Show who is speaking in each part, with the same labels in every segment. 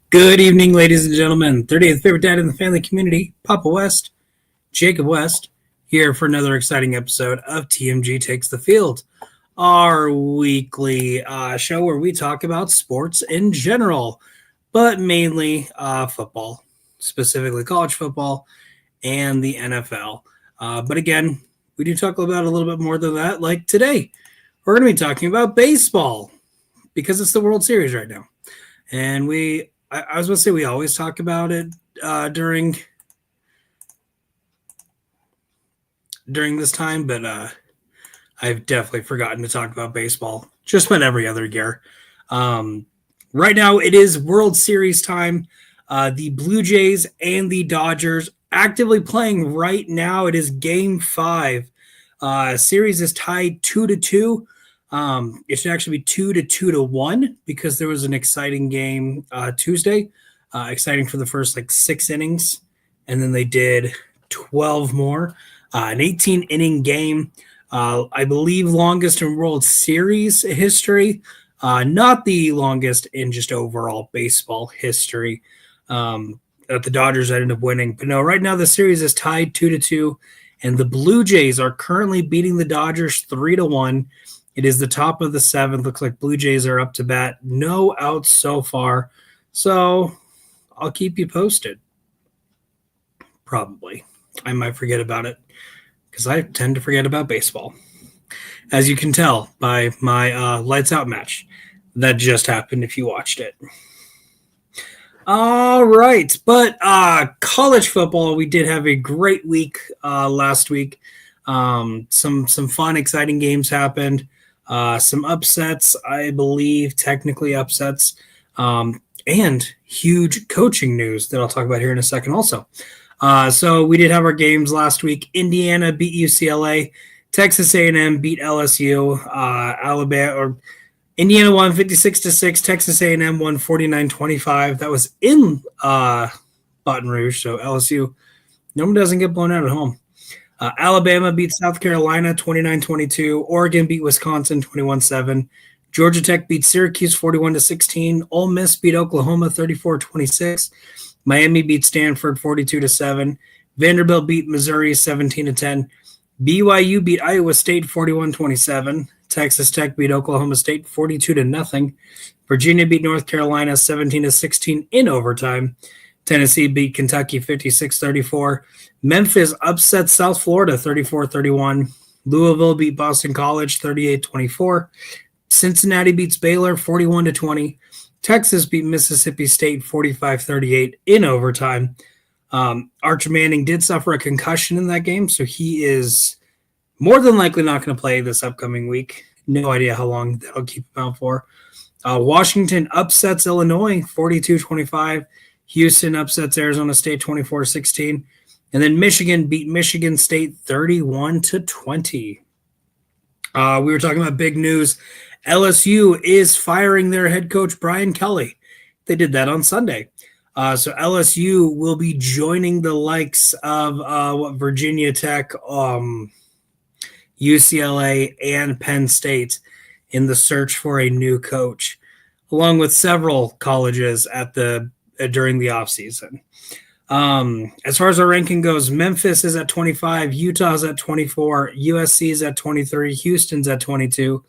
Speaker 1: Good evening, ladies and gentlemen. 30th favorite dad in the family community, Papa West, Jacob West, here for another exciting episode of TMG Takes the Field, our weekly show where we talk about sports in general, but mainly football, specifically college football and the NFL. But again, we do talk about a little bit more than that. Like today, we're going to be talking about baseball because it's the World Series right now. And I was going to say we always talk about it during this time, but I've definitely forgotten to talk about baseball just about every other year. Right now, it is World Series time. The Blue Jays and the Dodgers actively playing right now. It is Game 5. Series is tied 2-2. It should actually be 2-1 because there was an exciting game Tuesday, exciting for the first 6 innings, and then they did 12 more, an 18-inning game, I believe longest in World Series history, not the longest in just overall baseball history. That the Dodgers ended up winning, but no, right now the series is tied 2-2, and the Blue Jays are currently beating the Dodgers 3-1. It is the top of the 7th. Looks like Blue Jays are up to bat. No outs so far. So I'll keep you posted. Probably. I might forget about it because I tend to forget about baseball. As you can tell by my lights out match that just happened if you watched it. All right. But college football, we did have a great week last week. Some fun, exciting games happened. Some upsets, I believe, technically upsets, and huge coaching news that I'll talk about here in a second also. So we did have our games last week. Indiana beat UCLA. Texas A&M beat LSU. Indiana won 56-6. Texas A&M won 49-25. That was in Baton Rouge, so LSU normally doesn't get blown out at home. Alabama beat South Carolina 29-22. Oregon beat Wisconsin 21-7. Georgia Tech beat Syracuse 41-16. Ole Miss beat Oklahoma 34-26. Miami beat Stanford 42-7. Vanderbilt beat Missouri 17-10. BYU beat Iowa State 41-27. Texas Tech beat Oklahoma State 42-0. Virginia beat North Carolina 17-16 in overtime. Tennessee beat Kentucky 56-34. Memphis upset South Florida 34-31. Louisville beat Boston College 38-24. Cincinnati beats Baylor 41-20. Texas beat Mississippi State 45-38 in overtime. Archer Manning did suffer a concussion in that game, so he is more than likely not going to play this upcoming week. No idea how long that'll keep him out for. Washington upsets Illinois 42-25. Houston upsets Arizona State 24-16. And then Michigan beat Michigan State 31-20. We were talking about big news. LSU is firing their head coach, Brian Kelly. They did that on Sunday. So LSU will be joining the likes of Virginia Tech, UCLA, and Penn State in the search for a new coach, along with several colleges during the offseason. As far as our ranking goes, Memphis is at 25, Utah's at 24, USC is at 23, Houston's at 22,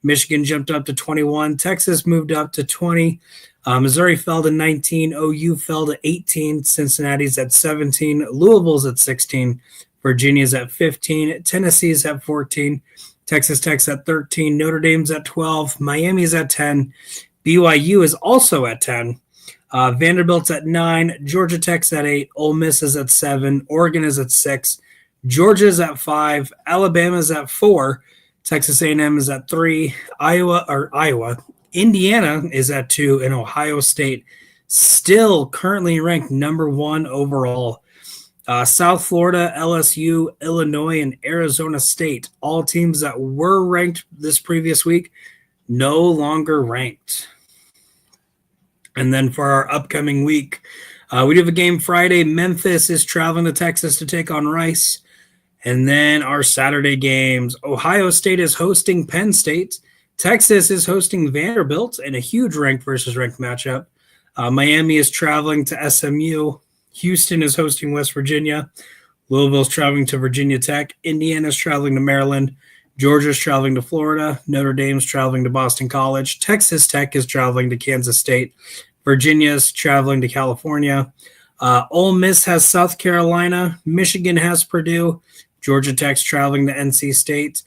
Speaker 1: Michigan jumped up to 21, Texas moved up to 20, Missouri fell to 19, OU fell to 18, Cincinnati's at 17, Louisville's at 16, Virginia's at 15, Tennessee's at 14, Texas Tech's at 13, Notre Dame's at 12, Miami's at 10, BYU is also at 10. Vanderbilt's at 9, Georgia Tech's at 8, Ole Miss is at 7, Oregon is at 6, Georgia's at 5, Alabama's at 4, Texas A&M is at 3, Iowa, Indiana is at 2, and Ohio State still currently ranked number 1 overall. South Florida, LSU, Illinois, and Arizona State, all teams that were ranked this previous week, no longer ranked. And then for our upcoming week, we do have a game Friday. Memphis is traveling to Texas to take on Rice. And then our Saturday games, Ohio State is hosting Penn State. Texas is hosting Vanderbilt in a huge ranked versus ranked matchup. Miami is traveling to SMU. Houston is hosting West Virginia. Louisville's traveling to Virginia Tech. Indiana's traveling to Maryland. Georgia's traveling to Florida. Notre Dame's traveling to Boston College. Texas Tech is traveling to Kansas State. Virginia's traveling to California. Ole Miss has South Carolina. Michigan has Purdue. Georgia Tech's traveling to NC State.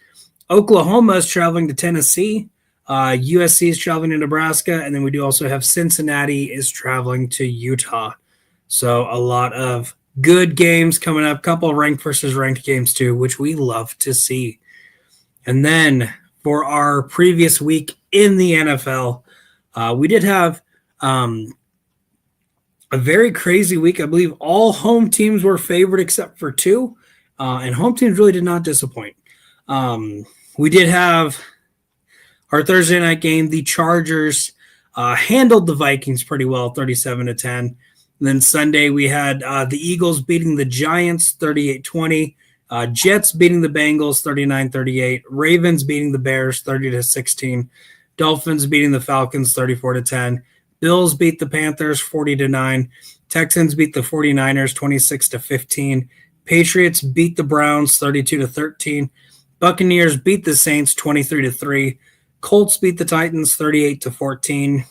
Speaker 1: Oklahoma is traveling to Tennessee. USC is traveling to Nebraska. And then we do also have Cincinnati is traveling to Utah. So a lot of good games coming up. Couple of ranked versus ranked games too, which we love to see. And then for our previous week in the NFL, we did have a very crazy week. I believe all home teams were favored except for two, and home teams really did not disappoint. We did have our Thursday night game. The Chargers handled the Vikings pretty well, 37-10. And then Sunday we had the Eagles beating the Giants 38-20. Jets beating the Bengals 39-38. Ravens beating the Bears 30-16. Dolphins beating the Falcons 34-10. Bills beat the Panthers 40-9. Texans beat the 49ers 26-15. Patriots beat the Browns 32-13. Buccaneers beat the Saints 23-3. Colts beat the Titans 38-14.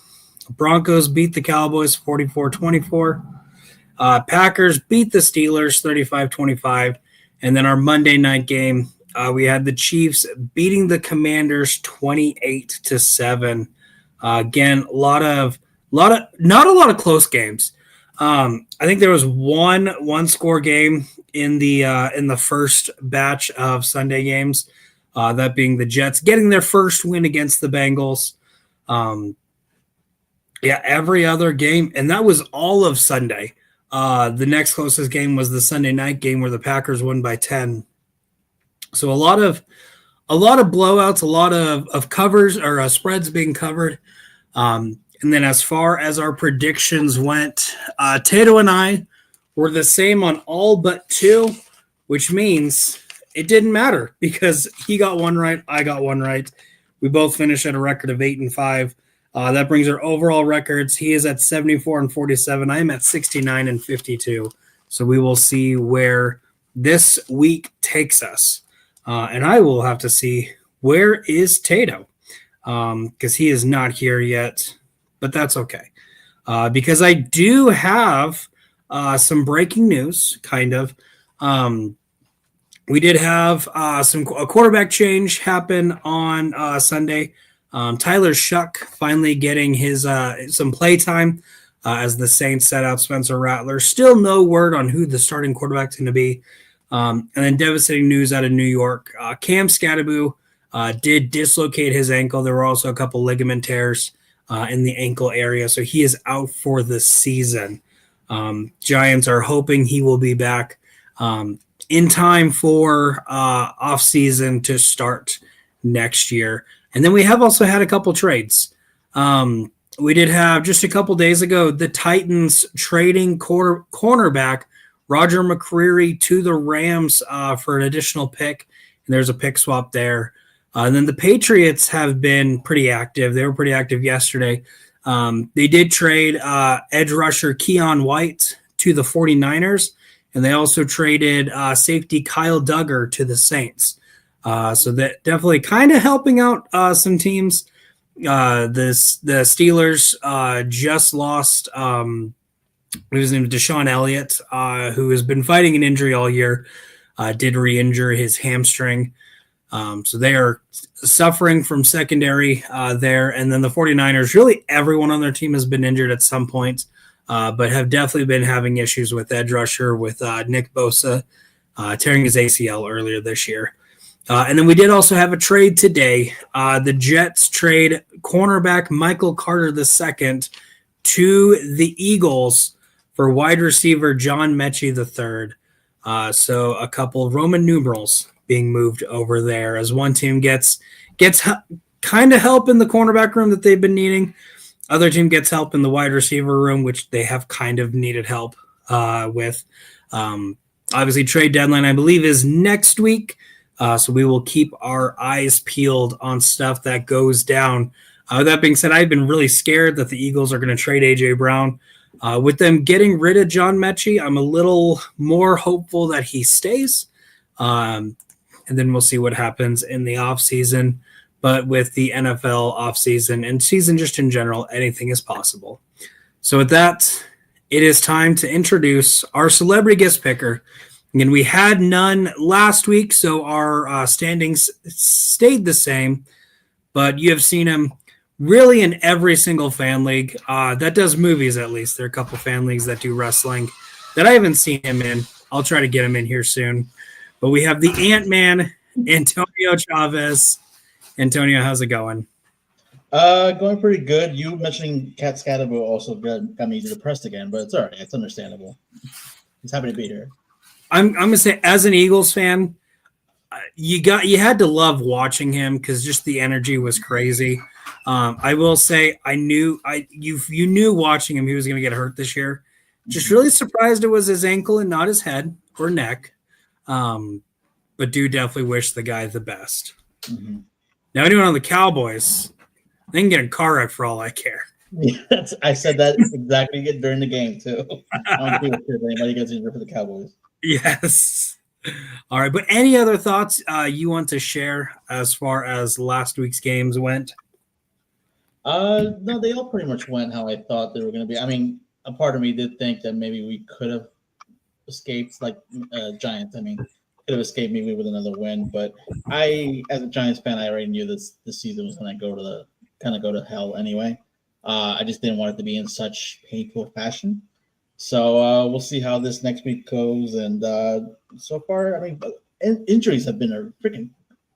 Speaker 1: Broncos beat the Cowboys 44-24. Packers beat the Steelers 35-25. And then our Monday night game, we had the Chiefs beating the Commanders 28-7. Again, not a lot of close games. I think there was one score game in the first batch of Sunday games, that being the Jets getting their first win against the Bengals. Every other game, and that was all of Sunday. The next closest game was the Sunday night game where the Packers won by 10. So a lot of blowouts, a lot of covers or spreads being covered. And then as far as our predictions went, Tato and I were the same on all but two, which means it didn't matter because he got one right, I got one right. We both finished at a record of 8-5. That brings our overall records. He is at 74-47. I am at 69-52. So we will see where this week takes us. And I will have to see where is Tato, because he is not here yet. But that's okay, because I do have some breaking news, kind of. We did have a quarterback change happen on Sunday. Tyler Shuck finally getting his some play time as the Saints set out Spencer Rattler. Still no word on who the starting quarterback is going to be. And then devastating news out of New York. Cam Scatterbu did dislocate his ankle. There were also a couple ligament tears in the ankle area, so he is out for the season. Giants are hoping he will be back in time for offseason to start next year. And then we have also had a couple trades. We did have just a couple days ago the Titans trading cornerback Roger McCreary to the Rams for an additional pick. And there's a pick swap there. And then the Patriots have been pretty active. They were pretty active yesterday. They did trade edge rusher Keon White to the 49ers. And they also traded safety Kyle Duggar to the Saints. So that definitely kind of helping out some teams. The Steelers just lost his name is Deshaun Elliott, who has been fighting an injury all year, did re-injure his hamstring. So they are suffering from secondary there. And then the 49ers, really everyone on their team has been injured at some point, but have definitely been having issues with edge rusher, with Nick Bosa tearing his ACL earlier this year. And then we did also have a trade today. The Jets trade cornerback Michael Carter II to the Eagles for wide receiver John Mechie III. So a couple of Roman numerals being moved over there as one team gets kind of help in the cornerback room that they've been needing. Other team gets help in the wide receiver room, which they have kind of needed help with. Obviously, trade deadline, I believe, is next week. So we will keep our eyes peeled on stuff that goes down That being said, I've been really scared that the Eagles are going to trade A.J. Brown. With them getting rid of John Mechie, I'm a little more hopeful that he stays. And then we'll see what happens in the offseason. But with the NFL offseason and season just in general, anything is possible. So with that, it is time to introduce our celebrity guest picker. And we had none last week, so our standings stayed the same. But you have seen him really in every single fan league that does movies, at least. There are a couple fan leagues that do wrestling that I haven't seen him in. I'll try to get him in here soon. But we have the Ant-Man, Antonio Chavez. Antonio, how's it going?
Speaker 2: Going pretty good. You mentioning Cat Scatterbo also got me depressed again, but it's all right. It's understandable. He's happy to be here.
Speaker 1: I'm gonna say, as an Eagles fan, you had to love watching him because just the energy was crazy. I will say, you knew watching him he was gonna get hurt this year. Just really surprised it was his ankle and not his head or neck. But do definitely wish the guy the best.
Speaker 2: Mm-hmm.
Speaker 1: Now, anyone on the Cowboys, they can get a car wreck for all I care.
Speaker 2: Yeah, I said that exactly during the game, too. I don't think if anybody gets injured for the Cowboys.
Speaker 1: Yes. All right. But any other thoughts you want to share as far as last week's games went?
Speaker 2: No, they all pretty much went how I thought they were going to be. I mean, a part of me did think that maybe we could have escaped, like Giants. I mean, could have escaped maybe with another win, but as a Giants fan, I already knew this season was going to go to hell anyway. I just didn't want it to be in such painful fashion. So we'll see how this next week goes. And so far, I mean, injuries have been a freaking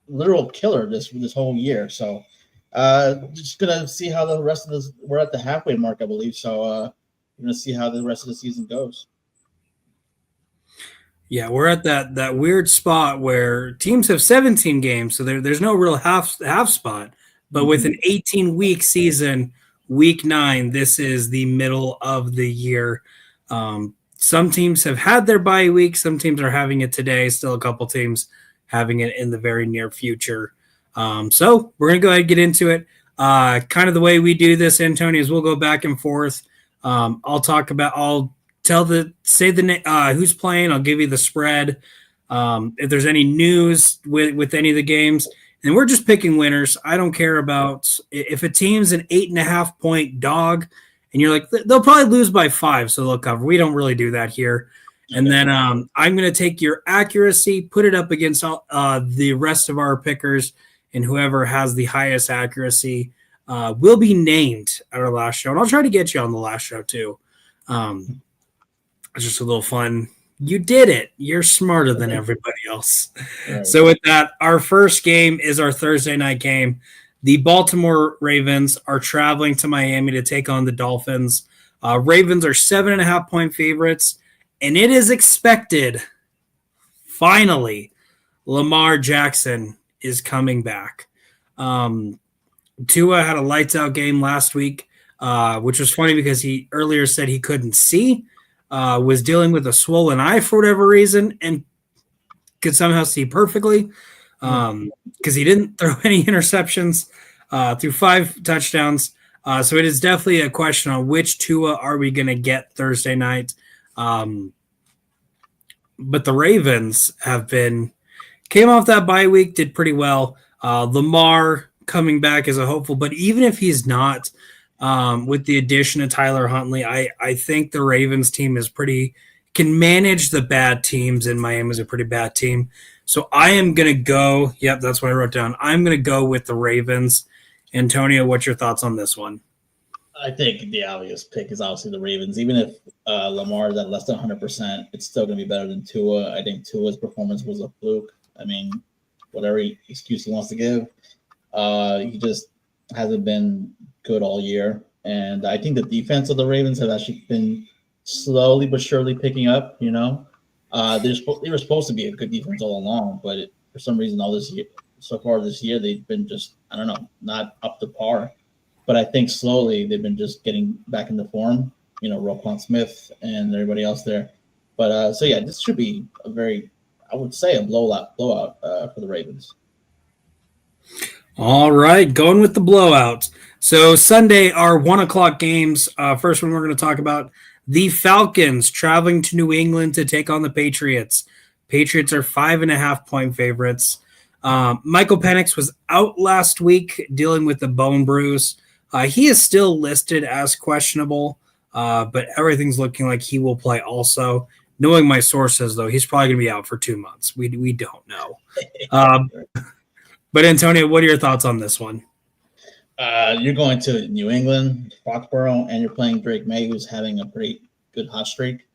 Speaker 2: literal killer this whole year. So just gonna see how the rest of this. We're at the halfway mark, I believe. So we're gonna see how the rest of the season goes.
Speaker 1: Yeah, we're at that weird spot where teams have 17 games, so there's no real half spot. But with an 18-week season, week 9, this is the middle of the year. Some teams have had their bye week. Some teams are having it today. Still a couple teams having it in the very near future. So we're going to go ahead and get into it. Kind of the way we do this, Antonio, is we'll go back and forth. I'll say who's playing. I'll give you the spread. If there's any news with any of the games, and we're just picking winners. I don't care about if a team's an 8.5 point dog, and you're like, they'll probably lose by 5, so they'll cover. We don't really do that here. And then I'm going to take your accuracy, put it up against the rest of our pickers, and whoever has the highest accuracy will be named at our last show. And I'll try to get you on the last show too. It's just a little fun. You did it. You're smarter than everybody else. Right. So with that, our first game is our Thursday night game. The Baltimore Ravens are traveling to Miami to take on the Dolphins. Ravens are 7.5 point favorites, and it is expected, finally, Lamar Jackson is coming back. Tua had a lights-out game last week, which was funny because he earlier said he couldn't see. Was dealing with a swollen eye for whatever reason and could somehow see perfectly because he didn't throw any interceptions, threw 5 touchdowns. So it is definitely a question on which Tua are we going to get Thursday night. But the Ravens came off that bye week, did pretty well. Lamar coming back as a hopeful, but even if he's not, with the addition of Tyler Huntley, I think the Ravens team can manage the bad teams, and Miami's a pretty bad team. So I am going to go, that's what I wrote down. I'm going to go with the Ravens. Antonio, what's your thoughts on this one?
Speaker 2: I think the obvious pick is obviously the Ravens. Even if Lamar is at less than 100%, it's still going to be better than Tua. I think Tua's performance was a fluke. I mean, whatever excuse he wants to give, he just hasn't been good all year. And I think the defense of the Ravens have actually been slowly but surely picking up, they were supposed to be a good defense all along, but for some reason so far this year, they've been just, I don't know, not up to par. But I think slowly they've been just getting back into form, Roquan Smith and everybody else there. But this should be I would say a blowout for the Ravens.
Speaker 1: All right, going with the blowout. So Sunday are 1:00 games. First one we're going to talk about the Falcons traveling to New England to take on the Patriots. Patriots are 5.5-point favorites. Michael Penix was out last week dealing with the bone bruise. He is still listed as questionable, but everything's looking like he will play also. Knowing my sources, though, he's probably going to be out for 2 months. We don't know. But Antonio, what are your thoughts on this one?
Speaker 2: You're going to New England, Foxborough, and you're playing Drake May, who's having a pretty good hot streak.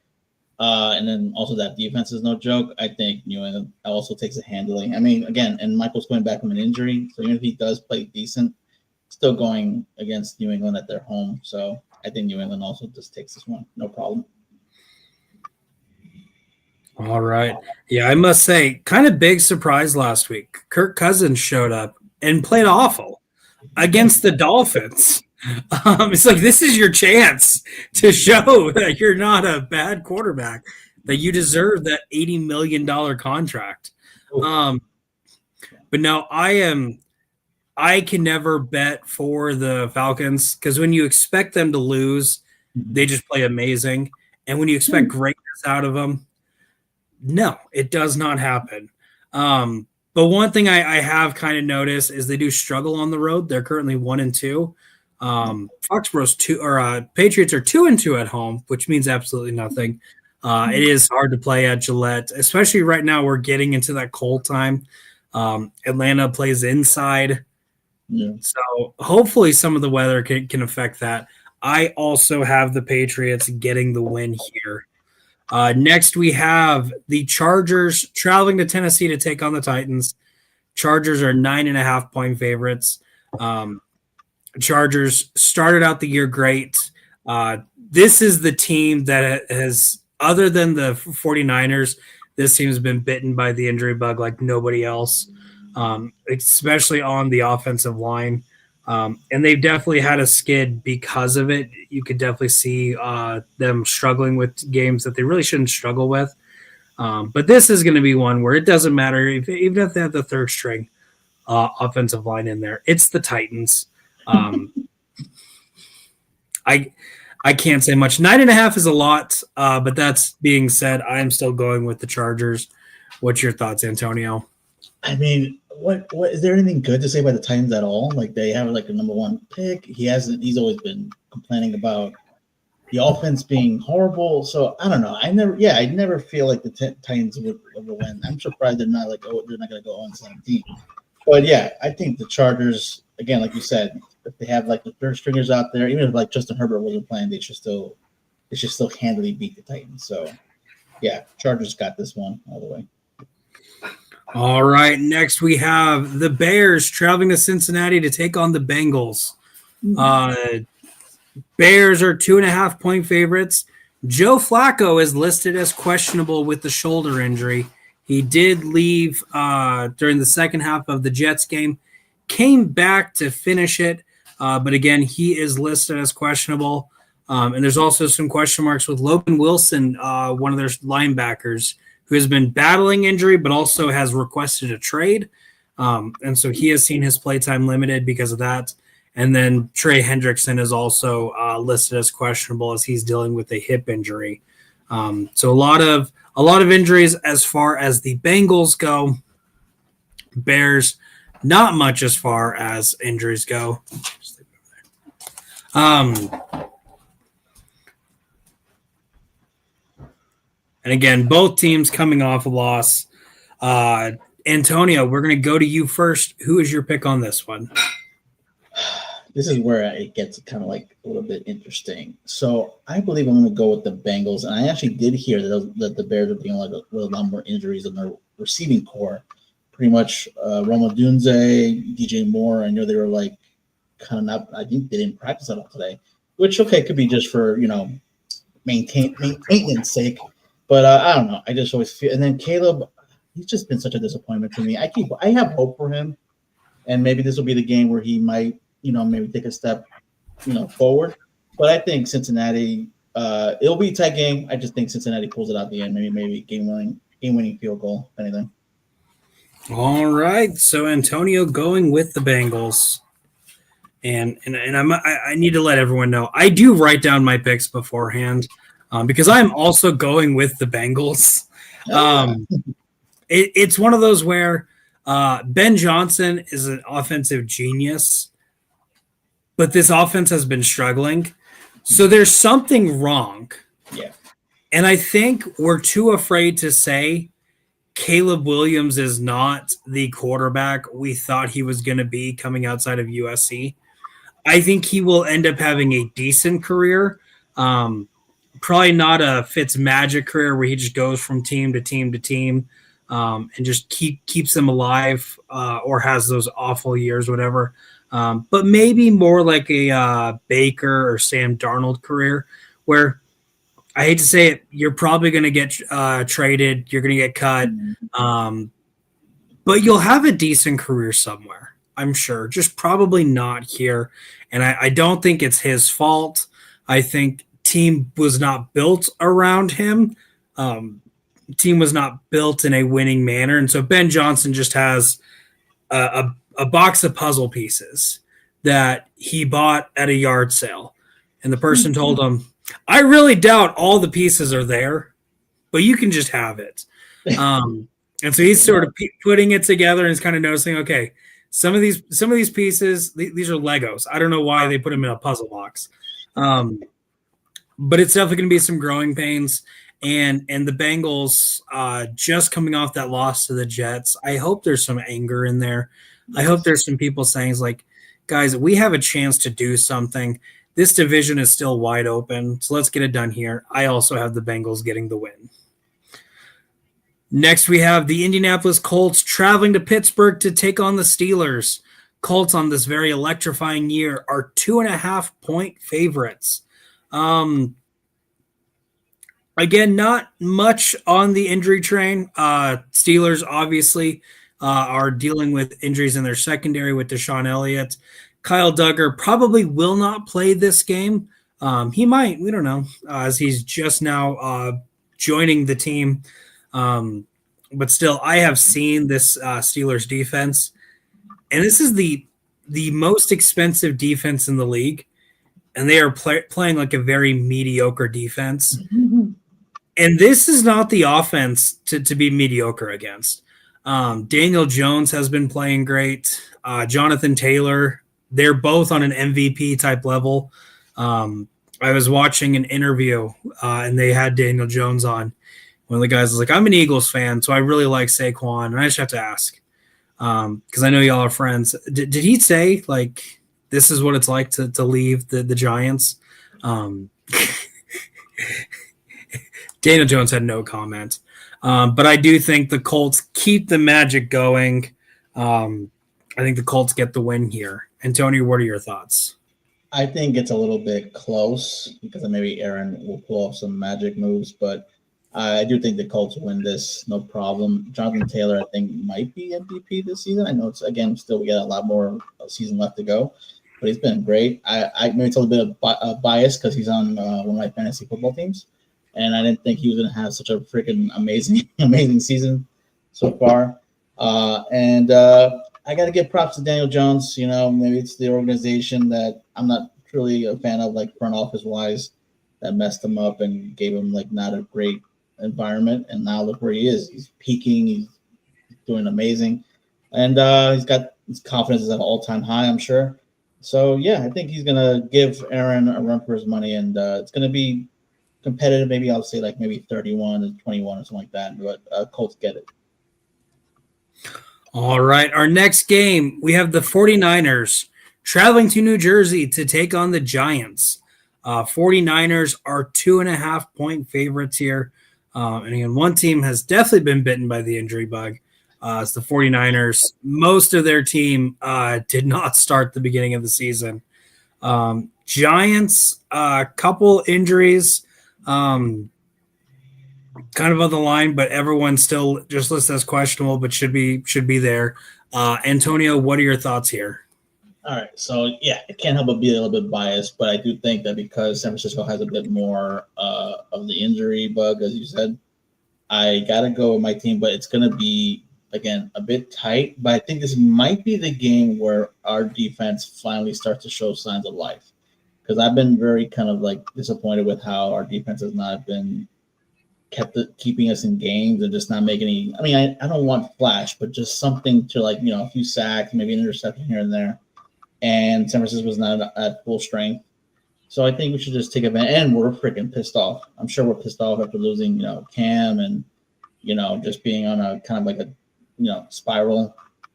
Speaker 2: And then also that defense is no joke. I think New England also takes a handling. I mean, again, and Michael's going back from an injury, so even if he does play decent, still going against New England at their home. So I think New England also just takes this one, no problem.
Speaker 1: All right. Yeah, I must say, kind of big surprise last week. Kirk Cousins showed up and played awful against the Dolphins. It's like, this is your chance to show that you're not a bad quarterback, that you deserve that $80 million contract. But no, I can never bet for the Falcons because when you expect them to lose, they just play amazing. And when you expect greatness out of them, no, it does not happen. But one thing I have kind of noticed is they do struggle on the road. They're currently 1-2. Foxborough's Patriots are 2-2 at home, which means absolutely nothing. It is hard to play at Gillette, especially right now. We're getting into that cold time. Atlanta plays inside, so hopefully some of the weather can affect that. I also have the Patriots getting the win here. Next, we have the Chargers traveling to Tennessee to take on the Titans. Chargers are 9.5-point favorites. Chargers started out the year great. This is the team that has, other than the 49ers, this team has been bitten by the injury bug like nobody else, especially on the offensive line. And they've definitely had a skid because of it. You could definitely see them struggling with games that they really shouldn't struggle with. But this is going to be one where it doesn't matter, even if they have the third string offensive line in there. It's the Titans. I can't say much. 9.5 is a lot, but that's being said, I'm still going with the Chargers. What's your thoughts, Antonio?
Speaker 2: I mean, what is there anything good to say about the Titans at all? Like, they have like a number one pick. He's always been complaining about the offense being horrible. So I don't know. I never feel like the Titans would ever win. I'm surprised they're not like, they're not going to go on 17. But yeah, I think the Chargers, again, like you said, if they have like the third stringers out there, even if like Justin Herbert wasn't playing, they should still handily beat the Titans. So yeah, Chargers got this one all the way.
Speaker 1: All right, next we have the Bears traveling to Cincinnati to take on the Bengals. Bears are 2.5-point favorites. Joe Flacco is listed as questionable with the shoulder injury. He did leave during the second half of the Jets game, came back to finish it, but again, he is listed as questionable. And there's also some question marks with Logan Wilson, one of their linebackers, who has been battling injury, but also has requested a trade. And so he has seen his playtime limited because of that. And then Trey Hendrickson is also listed as questionable as he's dealing with a hip injury. So a lot of injuries as far as the Bengals go. Bears, not much as far as injuries go. And again, both teams coming off a loss. Antonio, we're going to go to you first. Who is your pick on this one?
Speaker 2: This is where it gets kind of like a little bit interesting. So I believe I'm going to go with the Bengals. And I actually did hear that the Bears are being like with a lot more injuries in their receiving core. Pretty much Roma Dunze, DJ Moore. I know they were like kind of not, I think they didn't practice at all today, which, okay, could be just for, maintenance sake. But I don't know. I just always feel, and then Caleb, he's just been such a disappointment to me. I have hope for him, and maybe this will be the game where he might, maybe take a step, forward. But I think Cincinnati, it'll be a tight game. I just think Cincinnati pulls it out the end. Maybe game winning field goal, if anything.
Speaker 1: All right. So Antonio going with the Bengals. And I need to let everyone know I do write down my picks beforehand because I'm also going with the Bengals. It's one of those where Ben Johnson is an offensive genius, but this offense has been struggling. So there's something wrong.
Speaker 2: Yeah.
Speaker 1: And I think we're too afraid to say Caleb Williams is not the quarterback we thought he was going to be coming outside of USC. I think he will end up having a decent career. Probably not a Fitz magic career where he just goes from team to team to team and just keeps them alive or has those awful years, whatever. But maybe more like a Baker or Sam Darnold career where I hate to say it, you're probably going to get traded, you're going to get cut, but you'll have a decent career somewhere, I'm sure. Just probably not here. And I don't think it's his fault. I think team was not built around him. Team was not built in a winning manner. And so Ben Johnson just has a box of puzzle pieces that he bought at a yard sale. And the person told him, I really doubt all the pieces are there, but you can just have it. And so he's sort of putting it together and is kind of noticing, okay, some of these pieces, these are Legos. I don't know why they put them in a puzzle box. But it's definitely going to be some growing pains. And the Bengals just coming off that loss to the Jets, I hope there's some anger in there. I hope there's some people saying, like, guys, we have a chance to do something. This division is still wide open, so let's get it done here. I also have the Bengals getting the win. Next, we have the Indianapolis Colts traveling to Pittsburgh to take on the Steelers. Colts on this very electrifying year are 2.5-point favorites. Again, not much on the injury train. Steelers obviously are dealing with injuries in their secondary with Deshaun Elliott. Kyle Duggar probably will not play this game. He might, we don't know, as he's just now joining the team. But still, I have seen this Steelers defense, and this is the most expensive defense in the league, and they are playing like a very mediocre defense. And this is not the offense to be mediocre against. Daniel Jones has been playing great. Jonathan Taylor, they're both on an MVP type level. I was watching an interview and they had Daniel Jones on. One of the guys was like, I'm an Eagles fan, so I really like Saquon. And I just have to ask because I know y'all are friends. Did he say, like, this is what it's like to leave the Giants? Daniel Jones had no comment. But I do think the Colts keep the magic going. I think the Colts get the win here. Antonio, what are your thoughts?
Speaker 2: I think it's a little bit close because maybe Aaron will pull off some magic moves, but I do think the Colts win this, no problem. Jonathan Taylor, I think, might be MVP this season. I know it's, again, still we got a lot more season left to go, but he's been great. I maybe it's a little bit of bias because he's on one of my fantasy football teams, and I didn't think he was going to have such a freaking amazing season so far. I got to give props to Daniel Jones. You know, maybe it's the organization that I'm not truly a fan of, like front office wise, that messed him up and gave him like not a great environment. And now look where he is. He's peaking. He's doing amazing. And he's got his confidence is at an all-time high, I'm sure. So, yeah, I think he's going to give Aaron a run for his money. And it's going to be competitive. Maybe I'll say like maybe 31-21 or something like that. But Colts get it.
Speaker 1: All right, our next game, we have the 49ers traveling to New Jersey to take on the Giants. 49ers are 2.5-point favorites here. And again, one team has definitely been bitten by the injury bug. It's the 49ers. Most of their team did not start the beginning of the season. Giants, a couple injuries. Kind of on the line, but everyone still just listed as questionable, but should be there. Antonio, what are your thoughts here?
Speaker 2: All right, so yeah, it can't help but be a little bit biased, but I do think that because San Francisco has a bit more of the injury bug, as you said, I gotta go with my team. But it's gonna be again, a bit tight, but I think this might be the game where our defense finally starts to show signs of life. Because I've been very kind of like disappointed with how our defense has not been keeping us in games and just not making any. I mean, I don't want flash, but just something to like, a few sacks, maybe an interception here and there. And San Francisco was not at full strength. So I think we should just take advantage. And we're freaking pissed off. I'm sure we're pissed off after losing, Cam and, just being on a kind of like a,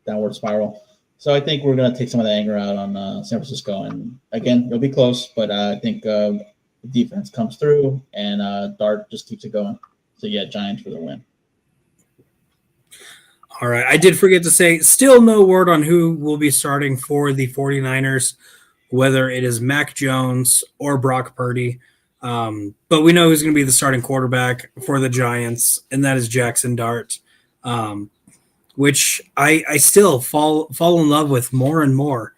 Speaker 2: downward spiral. So I think we're going to take some of the anger out on San Francisco. And again, it'll be close, but I think the defense comes through and Dart just keeps it going. So yeah, Giants for the win.
Speaker 1: All right. I did forget to say, still no word on who will be starting for the 49ers, whether it is Mac Jones or Brock Purdy. But we know who's going to be the starting quarterback for the Giants, and that is Jackson Dart, which I still fall in love with more and more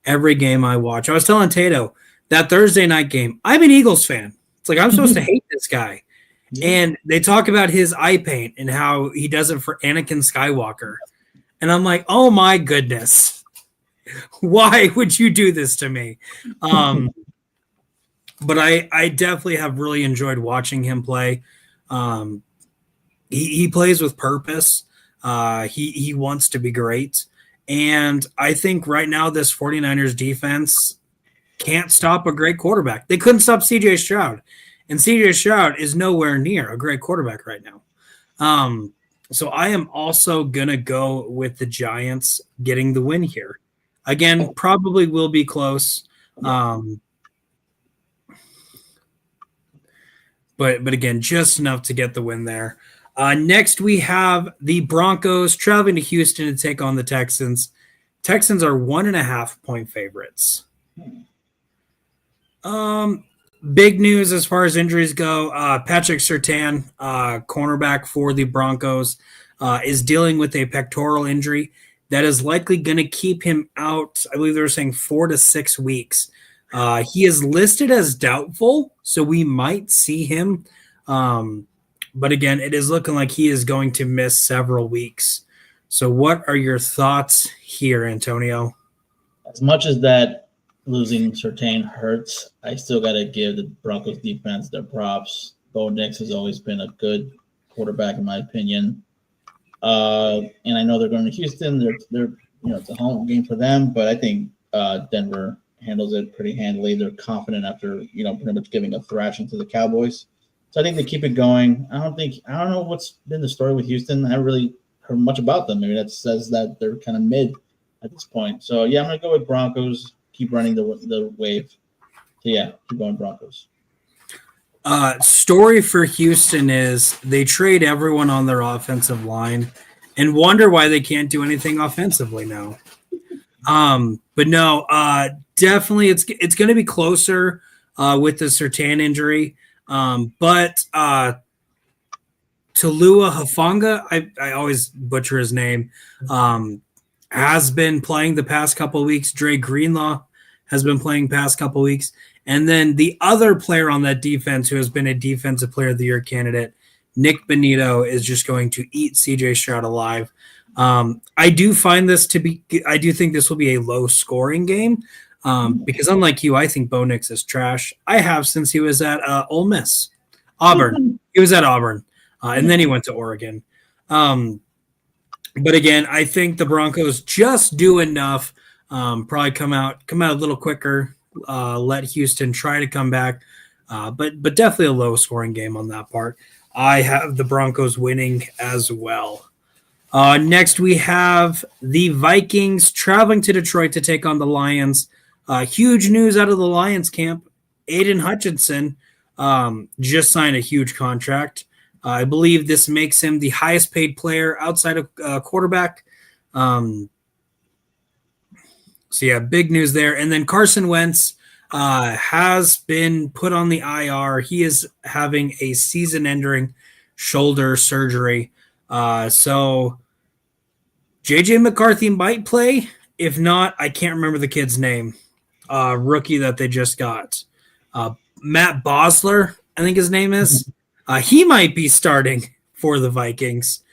Speaker 1: every game I watch. I was telling Tato that Thursday night game, I'm an Eagles fan. It's like I'm supposed to hate this guy. Yeah. And they talk about his eye paint and how he does it for Anakin Skywalker. And I'm like, oh my goodness. Why would you do this to me? But I definitely have really enjoyed watching him play. He plays with purpose. He wants to be great. And I think right now this 49ers defense can't stop a great quarterback. They couldn't stop CJ Stroud. And CJ Stroud is nowhere near a great quarterback right now. So I am also going to go with the Giants getting the win here. Again, probably will be close. But again, just enough to get the win there. Next, we have the Broncos traveling to Houston to take on the Texans. Texans are 1.5-point favorites. Big news as far as injuries go. Patrick Surtain, cornerback for the Broncos, is dealing with a pectoral injury that is likely going to keep him out. I believe they were saying 4 to 6 weeks. He is listed as doubtful, so we might see him. But again, it is looking like he is going to miss several weeks. So what are your thoughts here, Antonio?
Speaker 2: As much as that losing Surtain hurts, I still got to give the Broncos defense their props. Bo Nix has always been a good quarterback, in my opinion. And I know they're going to Houston. They're it's a home game for them, but I think Denver handles it pretty handily. They're confident after pretty much giving a thrashing to the Cowboys. So I think they keep it going. I don't know what's been the story with Houston. I haven't really heard much about them. Maybe that says that they're kind of mid at this point. So yeah, I'm gonna go with Broncos. Keep running the wave. So yeah, keep going Broncos.
Speaker 1: Story for Houston is they trade everyone on their offensive line and wonder why they can't do anything offensively now. But no, definitely it's going to be closer with the Surtain injury. But Talua Hufanga, I always butcher his name, has been playing the past couple of weeks. Dre Greenlaw has been playing past couple of weeks. And then the other player on that defense who has been a defensive player of the year candidate, Nick Benito, is just going to eat CJ Stroud alive. I do think this will be a low scoring game because unlike you, I think Bo Nix is trash. I have since he was at Ole Miss. Auburn. He was at Auburn. And then he went to Oregon. But again, I think the Broncos just do enough. Probably come out a little quicker. Let Houston try to come back. But definitely a low scoring game on that part. I have the Broncos winning as well. Next, we have the Vikings traveling to Detroit to take on the Lions. Huge news out of the Lions camp. Aiden Hutchinson just signed a huge contract. I believe this makes him the highest paid player outside of quarterback. So, yeah, big news there. And then Carson Wentz has been put on the IR. He is having a season-ending shoulder surgery. So J.J. McCarthy might play. If not, I can't remember the kid's name. Rookie that they just got. Matt Bosler, I think his name is. He might be starting for the Vikings.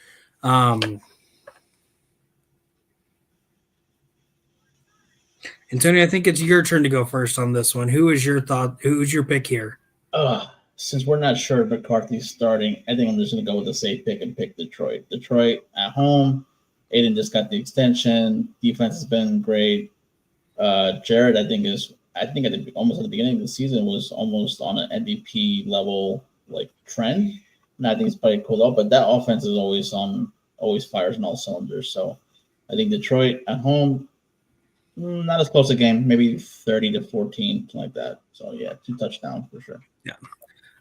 Speaker 1: Antonio, I think it's your turn to go first on this one. Who is your thought? Who's your pick here?
Speaker 2: Since we're not sure if McCarthy's starting, I think I'm just going to go with the safe pick and pick Detroit. Detroit at home. Aiden just got the extension. Defense has been great. Jared, I think almost at the beginning of the season was almost on an MVP level like trend. And I think it's probably cooled up, but that offense is always fires on all cylinders. So I think Detroit at home, not as close a game, maybe 30-14, something like that. So yeah, 2 touchdowns for sure.
Speaker 1: Yeah.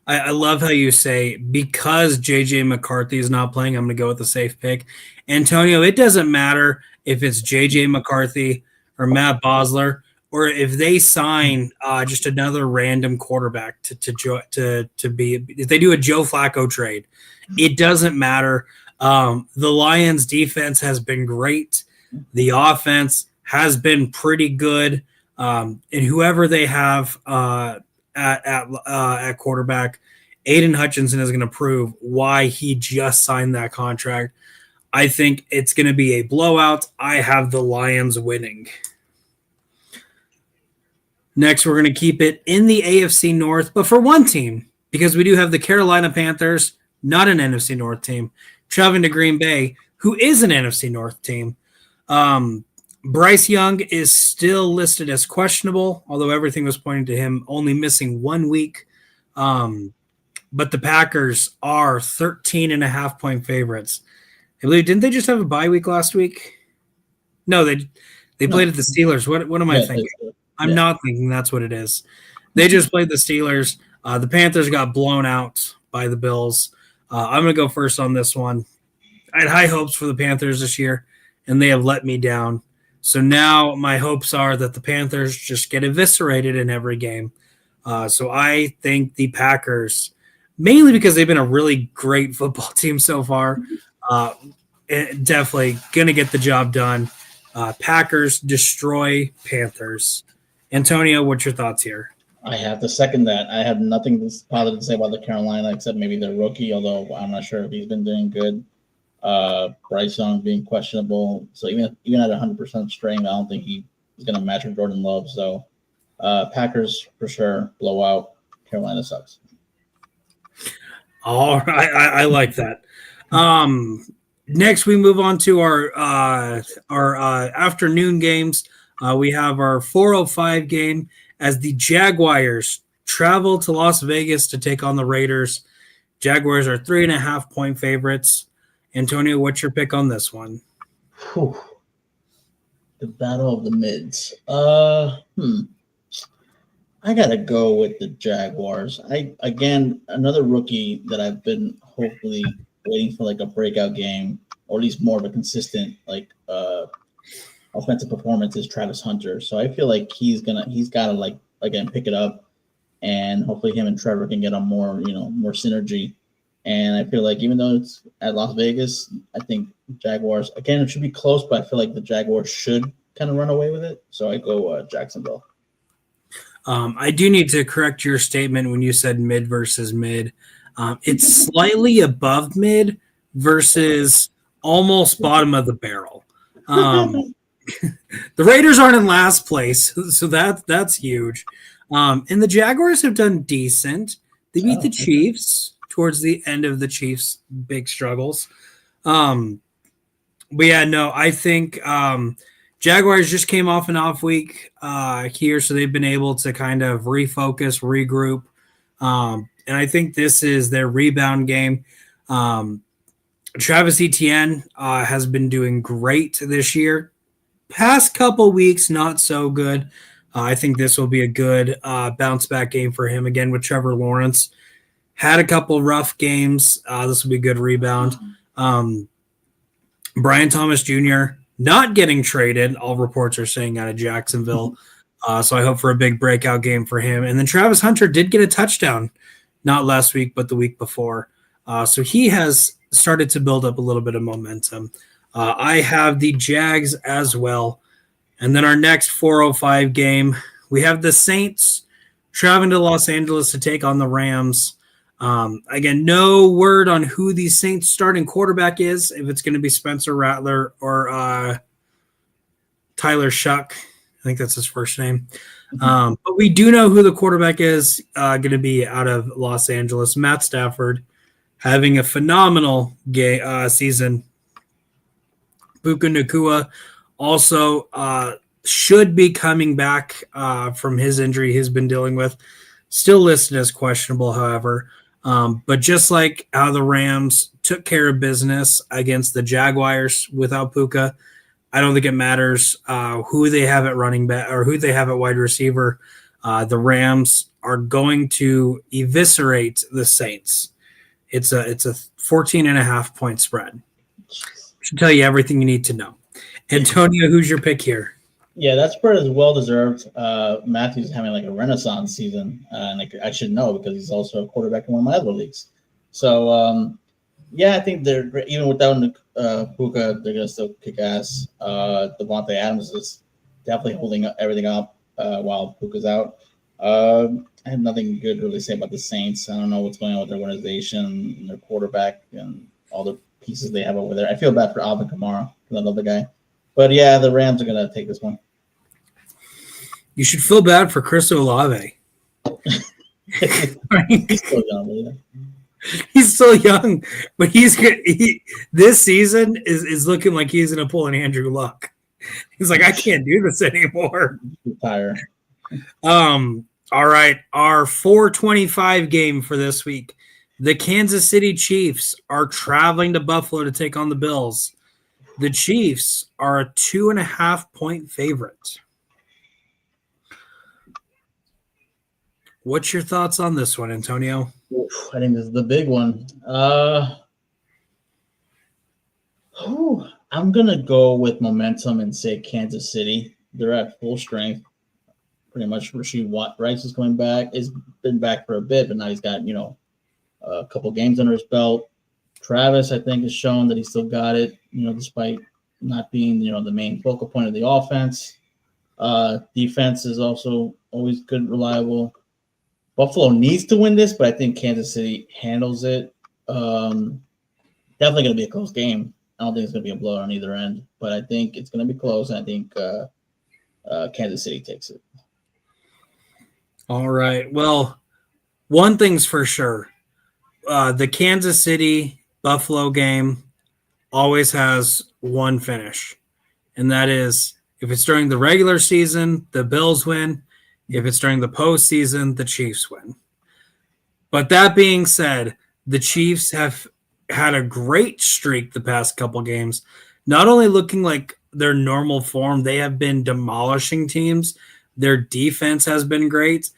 Speaker 1: I love how you say, because JJ McCarthy is not playing, I'm going to go with the safe pick. Antonio, it doesn't matter if it's JJ McCarthy or Matt Bosler, or if they sign just another random quarterback to be, if they do a Joe Flacco trade, it doesn't matter. The Lions defense has been great. The offense has been pretty good. And whoever they have at quarterback, Aiden Hutchinson is going to prove why he just signed that contract. I think it's going to be a blowout. I have the Lions winning. Next, we're going to keep it in the AFC North, but for one team, because we do have the Carolina Panthers, not an NFC North team, traveling to Green Bay, who is an NFC North team. Bryce Young is still listed as questionable, although everything was pointing to him only missing 1 week. But the Packers are 13.5-point favorites. I believe, didn't they just have a bye week last week? No, they played at the Steelers. What am I thinking? I'm not thinking that's what it is. They just played the Steelers. The Panthers got blown out by the Bills. I'm going to go first on this one. I had high hopes for the Panthers this year, and they have let me down. So now my hopes are that the Panthers just get eviscerated in every game. So I think the Packers, mainly because they've been a really great football team so far, definitely going to get the job done. Packers destroy Panthers. Antonio, what's your thoughts here?
Speaker 2: I have to second that. I have nothing positive to say about the Carolina except maybe their rookie, although I'm not sure if he's been doing good. Bryce Young being questionable. So even at 100% strength, I don't think he's going to match with Jordan Love. So Packers for sure, blowout. Carolina sucks.
Speaker 1: All right, I like that. Next, we move on to our afternoon games. We have our 4:05 game as the Jaguars travel to Las Vegas to take on the Raiders. Jaguars are 3.5-point favorites. Antonio, what's your pick on this one?
Speaker 2: Whew. The battle of the mids. I gotta go with the Jaguars. Another rookie that I've been hopefully waiting for like a breakout game, or at least more of a consistent offensive performance is Travis Hunter. So I feel like he's gotta like again pick it up, and hopefully him and Trevor can get on more synergy. And I feel like even though it's at Las Vegas, I think Jaguars again it should be close, but I feel like the Jaguars should kind of run away with it. So I go Jacksonville.
Speaker 1: I do need to correct your statement when you said mid versus mid. It's slightly above mid versus almost bottom of the barrel. The Raiders aren't in last place, so that's huge. And the Jaguars have done decent. They beat the Chiefs towards the end of the Chiefs' big struggles. But yeah, no, I think Jaguars just came off an off week here, so they've been able to kind of refocus, regroup. And I think this is their rebound game. Travis Etienne has been doing great this year. Past couple weeks, not so good. I think this will be a good bounce back game for him again with Trevor Lawrence. Had a couple rough games. This will be a good rebound. Brian Thomas Jr. not getting traded. All reports are saying out of Jacksonville. So I hope for a big breakout game for him. And then Travis Hunter did get a touchdown, not last week, but the week before. So he has started to build up a little bit of momentum. I have the Jags as well. And then our next 4:05 game, we have the Saints traveling to Los Angeles to take on the Rams. Again, no word on who the Saints starting quarterback is, if it's going to be Spencer Rattler or Tyler Shuck. I think that's his first name. But we do know who the quarterback is going to be out of Los Angeles. Matt Stafford having a phenomenal season. Puka Nacua also should be coming back from his injury he's been dealing with. Still listed as questionable, however. But just like how the Rams took care of business against the Jaguars without Puka, I don't think it matters who they have at running back or who they have at wide receiver. The Rams are going to eviscerate the Saints. It's a 14.5-point spread. Should tell you everything you need to know. Antonio, who's your pick here?
Speaker 2: Yeah, that spread is well deserved. Matthew's having like a renaissance season, and I should know because he's also a quarterback in one of my other leagues. So, yeah, I think they're even without Puka, they're gonna still kick ass. Devontae Adams is definitely holding everything up while Puka's out. I have nothing good to really say about the Saints. I don't know what's going on with their organization, and their quarterback, and all the pieces they have over there. I feel bad for Alvin Kamara because I love the guy. But yeah, the Rams are going to take this one.
Speaker 1: You should feel bad for Chris Olave.
Speaker 2: He's still young,
Speaker 1: he's still young, but this season is looking like he's going to pull an Andrew Luck. He's like, I can't do this anymore.
Speaker 2: Retire.
Speaker 1: All right, our 425 game for this week. The Kansas City Chiefs are traveling to Buffalo to take on the Bills. The Chiefs are a 2.5-point favorite. What's your thoughts on this one, Antonio?
Speaker 2: I think this is the big one. I'm going to go with momentum and say Kansas City. They're at full strength. Pretty much Rasheed Rice is coming back. He's been back for a bit, but now he's got, a couple games under his belt. Travis, I think, has shown that he still got it, despite not being, the main focal point of the offense. Defense is also always good, reliable. Buffalo needs to win this, but I think Kansas City handles it. Definitely going to be a close game. I don't think it's going to be a blowout on either end, but I think it's going to be close, and I think Kansas City takes it.
Speaker 1: All right. Well, one thing's for sure. The Kansas City Buffalo game always has one finish, and that is if it's during the regular season, the Bills win. If it's during the postseason, the Chiefs win. But that being said, the Chiefs have had a great streak the past couple games, not only looking like their normal form, they have been demolishing teams. Their defense has been great,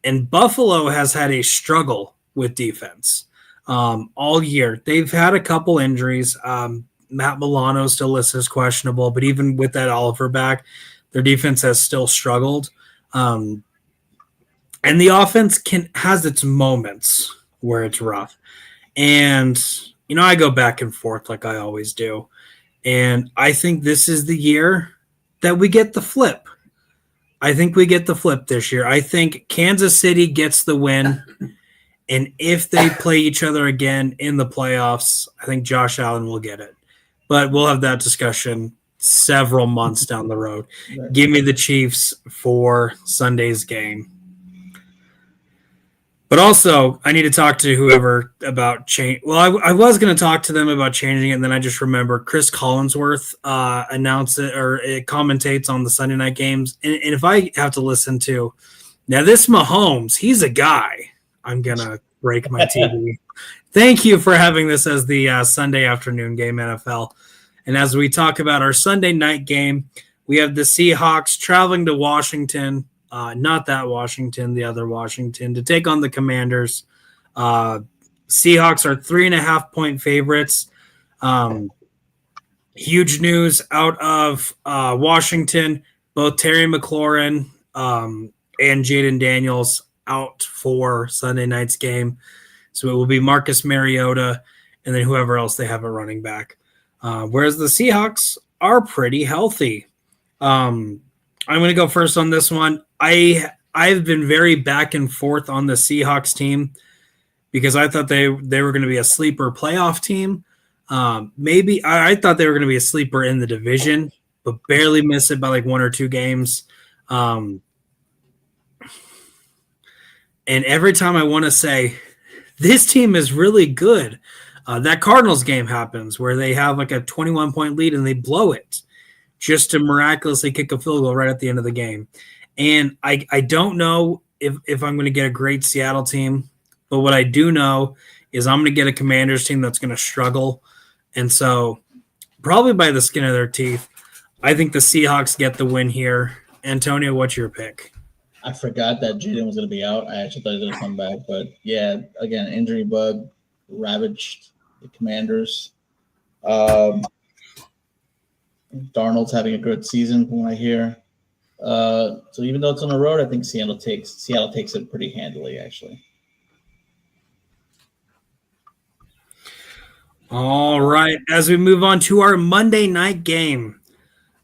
Speaker 1: and Buffalo has had a struggle with defense all year. They've had a couple injuries. Matt Milano still listed as questionable, but even with that Oliver back, their defense has still struggled. And the offense has its moments where it's rough. And, I go back and forth like I always do. And I think this is the year that we get the flip. I think we get the flip this year. I think Kansas City gets the win. And if they play each other again in the playoffs, I think Josh Allen will get it. But we'll have that discussion several months down the road. Give me the Chiefs for Sunday's game. But also, I need to talk to whoever about change. Well, I was going to talk to them about changing it, and then I just remember Chris Collinsworth announced it or it commentates on the Sunday night games. And if I have to listen to now this Mahomes, he's a guy. I'm going to break my TV. Thank you for having this as the Sunday afternoon game, NFL. And as we talk about our Sunday night game, we have the Seahawks traveling to Washington, not that Washington, the other Washington, to take on the Commanders. Seahawks are 3.5-point favorites. Huge news out of Washington, both Terry McLaurin and Jaden Daniels out for Sunday night's game. So it will be Marcus Mariota and then whoever else they have at running back. Whereas the Seahawks are pretty healthy. I'm going to go first on this one. I've been very back and forth on the Seahawks team because I thought they were going to be a sleeper playoff team. Maybe I thought they were going to be a sleeper in the division, but barely miss it by like one or two games. And every time I want to say, this team is really good, that Cardinals game happens where they have like a 21-point lead and they blow it just to miraculously kick a field goal right at the end of the game. And I don't know if I'm going to get a great Seattle team, but what I do know is I'm going to get a Commanders team that's going to struggle. And so probably by the skin of their teeth, I think the Seahawks get the win here. Antonio, what's your pick?
Speaker 2: I forgot that Jaden was going to be out. I actually thought he was going to come back. But, yeah, again, injury bug ravaged the Commanders. Darnold's having a good season from what I hear. So even though it's on the road, I think Seattle takes it pretty handily, actually.
Speaker 1: All right. As we move on to our Monday night game,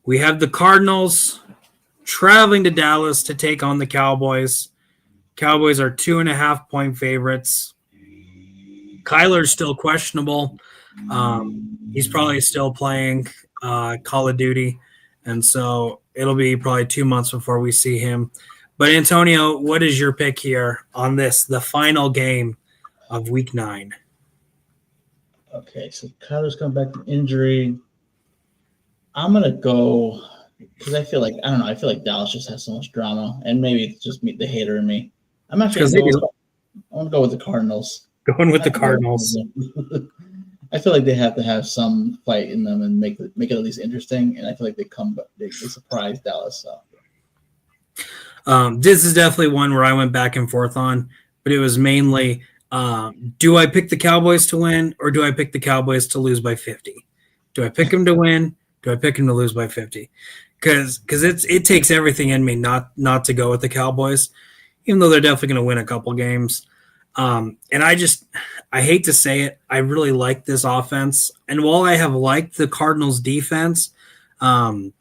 Speaker 1: we have the Cardinals traveling to Dallas to take on the Cowboys. Cowboys are 2.5-point favorites. Kyler's still questionable. He's probably still playing Call of Duty. And so it'll be probably 2 months before we see him. But Antonio, what is your pick here on this, the final game of Week 9?
Speaker 2: Okay, so Kyler's coming back from injury. I'm going to go because I feel like Dallas just has so much drama, and maybe it's just me, the hater in me. I'm actually going to go with the Cardinals.
Speaker 1: Going with the Cardinals.
Speaker 2: I feel like they have to have some fight in them and make it at least interesting, and I feel like they surprise Dallas. So.
Speaker 1: This is definitely one where I went back and forth on, but it was mainly do I pick the Cowboys to win or do I pick the Cowboys to lose by 50? Do I pick them to win? Do I pick them to lose by 50? Because it takes everything in me not to go with the Cowboys, even though they're definitely going to win a couple games. And I hate to say it, I really like this offense. And while I have liked the Cardinals defense, I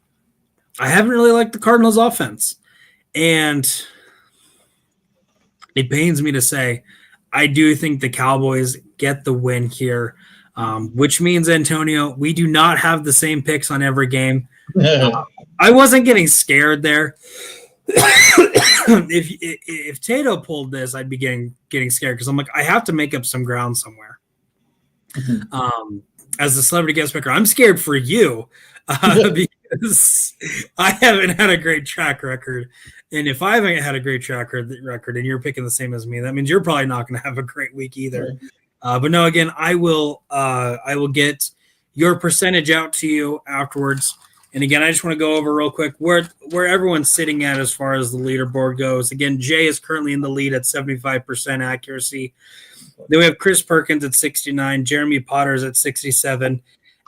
Speaker 1: haven't really liked the Cardinals offense. And it pains me to say, I do think the Cowboys get the win here, which means, Antonio, we do not have the same picks on every game. I wasn't getting scared there. If Tato pulled this, I'd be getting scared because I'm like, I have to make up some ground somewhere. Mm-hmm. As the celebrity guest picker, I'm scared for you because I haven't had a great track record. And if I haven't had a great track record and you're picking the same as me, that means you're probably not going to have a great week either. Right. But no, again, I will get your percentage out to you afterwards. And again, I just want to go over real quick where everyone's sitting at as far as the leaderboard goes. Again, Jay is currently in the lead at 75% accuracy. Then we have Chris Perkins at 69, Jeremy Potter's at 67,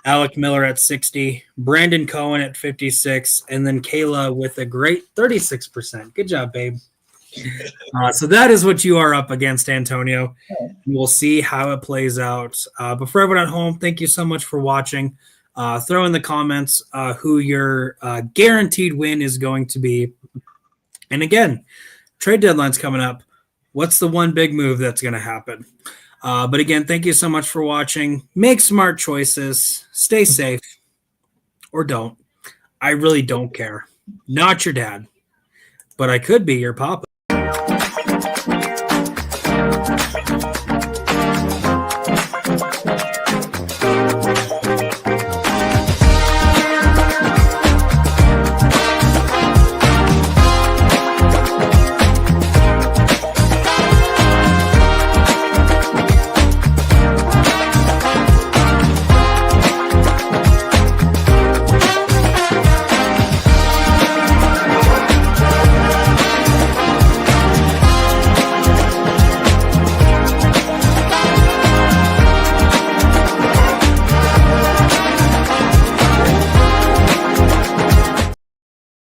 Speaker 1: Alec Miller at 60, Brandon Cohen at 56, and then Kayla with a great 36%. Good job, babe. So that is what you are up against, Antonio. We'll see how it plays out. But for everyone at home, thank you so much for watching. Throw in the comments who your guaranteed win is going to be. And again, trade deadline's coming up. What's the one big move that's going to happen? But again, thank you so much for watching. Make smart choices. Stay safe. Or don't. I really don't care. Not your dad. But I could be your papa.